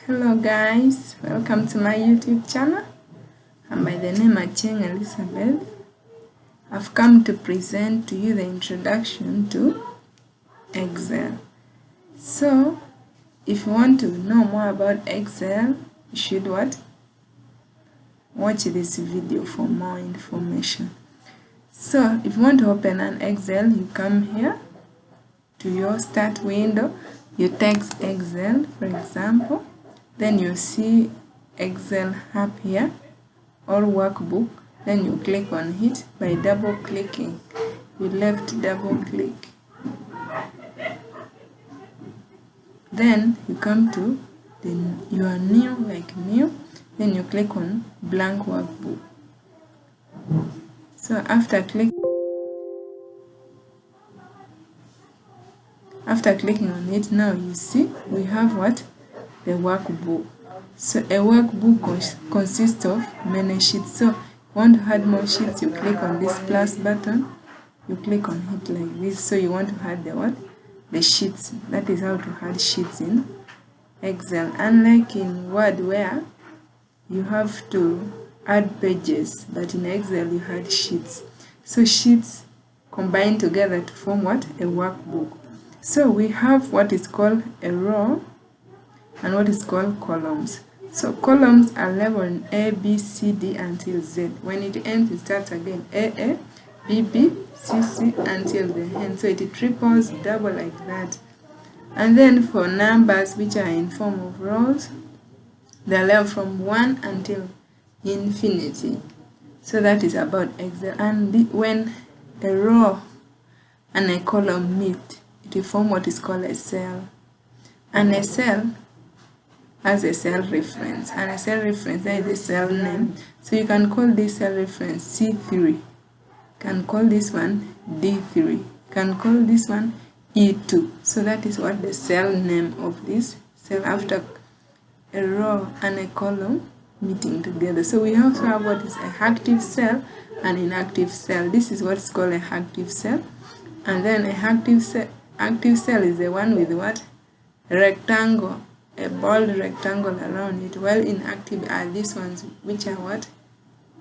Hello guys, welcome to my YouTube channel. I'm by the name Achieng Elizabeth. I've come to present to you the introduction to Excel. So, if you want to know more about Excel, you should watch this video for more information. So, if you want to open an Excel, you come here to your start window, you text Excel, for example, then you see Excel hub here or workbook, then you click on it by double clicking. You left double click, then you come to your new, then you click on blank workbook. So after clicking on it, now you see we have the workbook. So a workbook consists of many sheets. So if you want to add more sheets, you click on this plus button, you click on it like this. So you want to add the sheets. That is how to add sheets in Excel. Unlike in Word where you have to add pages, but in Excel you add sheets. So sheets combine together to form a workbook. So we have what is called a row and what is called columns. So columns are labeled in A, B, C, D until Z. When it ends, it starts again A, B, B, C, C until the end. So it triples, double like that. And then for numbers which are in form of rows, they are labeled from 1 until infinity. So that is about Excel. And when a row and a column meet, it will form what is called a cell. And a cell has a cell reference. And a cell reference, that is a cell name. So you can call this cell reference C3. You can call this one D3. You can call this one E2. So that is what the cell name of this cell after a row and a column meeting together. So we also have what is an active cell and inactive cell. This is what's called an active cell. And then an active cell is the one with a rectangle, a bold rectangle around it, while inactive are these ones which are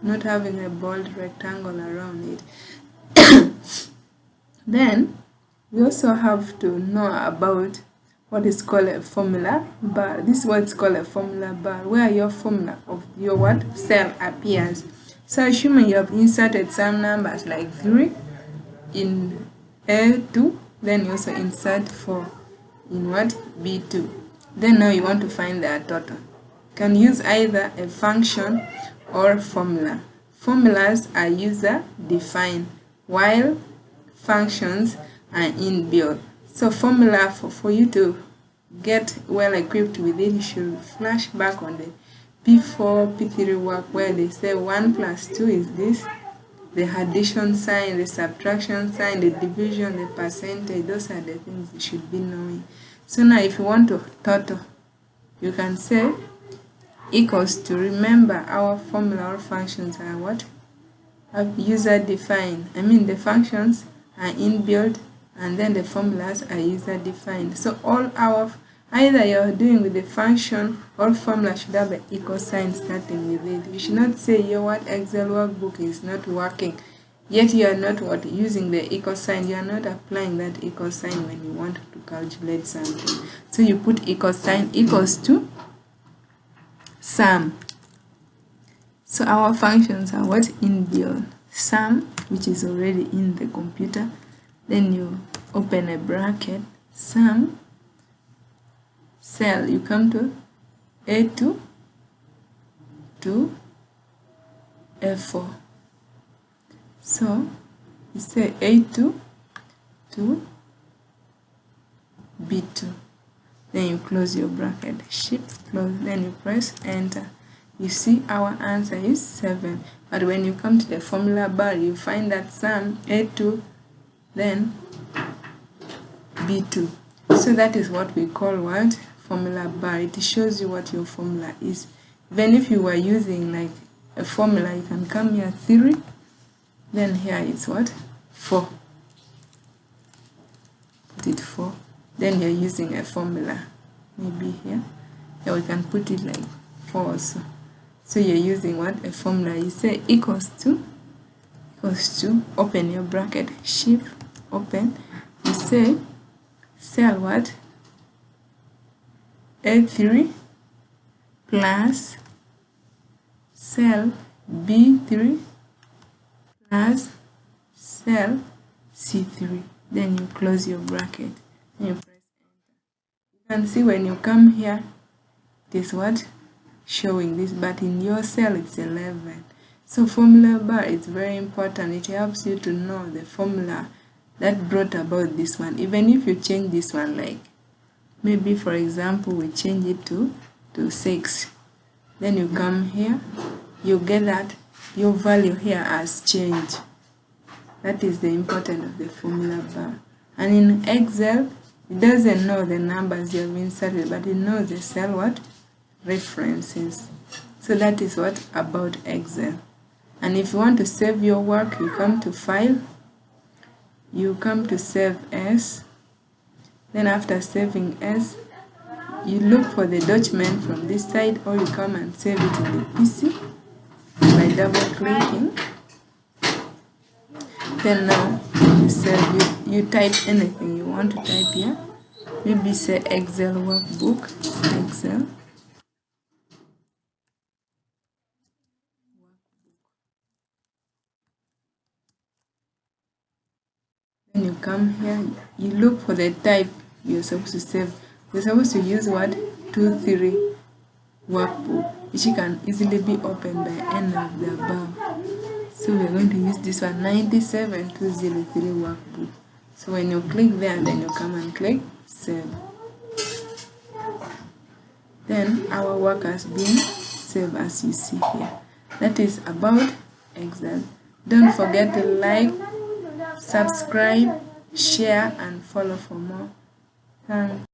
not having a bold rectangle around it. Then we also have to know about what is called a formula bar. This is what's called a formula bar, where your formula of your cell appears. So assuming you have inserted some numbers like 3 in A2, then you also insert 4 in B2. Then now you want to find their total. You can use either a function or formula. Formulas are user defined, while functions are inbuilt. So formula, for you to get well equipped with it, you should flash back on the P4, P3 work where they say 1 plus 2 is this, the addition sign, the subtraction sign, the division, the percentage. Those are the things you should be knowing. So now if you want to total, you can say equals to, remember our formula or functions are user defined. The functions are inbuilt and then the formulas are user defined. So all either you're doing with the function or formula should have an equal sign starting with it. You should not say your Excel workbook is not working, yet you are not using the equal sign. You are not applying that equal sign when you want to calculate something. So you put equal sign equals to sum. So our functions are inbuilt. Sum, which is already in the computer. Then you open a bracket, sum, cell, you come to A2 to A4. So you say A2 to B2. Then you close your bracket, shift close, then you press enter. You see our answer is 7. But when you come to the formula bar, you find that sum A2 then B2. So that is what we call formula bar. It shows you what your formula is. Even if you were using like a formula, you can come here 3, then here it's 4. Put it 4. Then you're using a formula, maybe here Yeah, we can put it like 4 also. So you're using what? A formula. You say equals to, open your bracket, shift, open. You say cell what? A3 plus cell B3 plus cell C3. Then you close your bracket and you press enter. You can see when you come here, it is what? Showing this, but in your cell it's 11. So formula bar is very important. It helps you to know the formula that brought about this one. Even if you change this one, like maybe for example we change it to 6, then you come here, you get that your value here has changed. That is the importance of the formula bar. And in Excel, it doesn't know the numbers you have inserted, but it knows the cell what? References. So that is what about Excel. And if you want to save your work, you come to File, you come to Save As. Then after saving as, you look for the document from this side, or you come and save it in the PC by double clicking. Then now you save, you type anything you want to type here. Maybe say Excel workbook, Excel. Then you come here, you look for the type you're supposed to save. You're supposed to use what? 2-3 workbook, which can easily be opened by any of the above. So we're going to use this one, 97203 workbook. So when you click there, then you come and click save. Then our work has been saved, as you see here. That is about Excel. Don't forget to like, subscribe, share and follow for more. Thanks.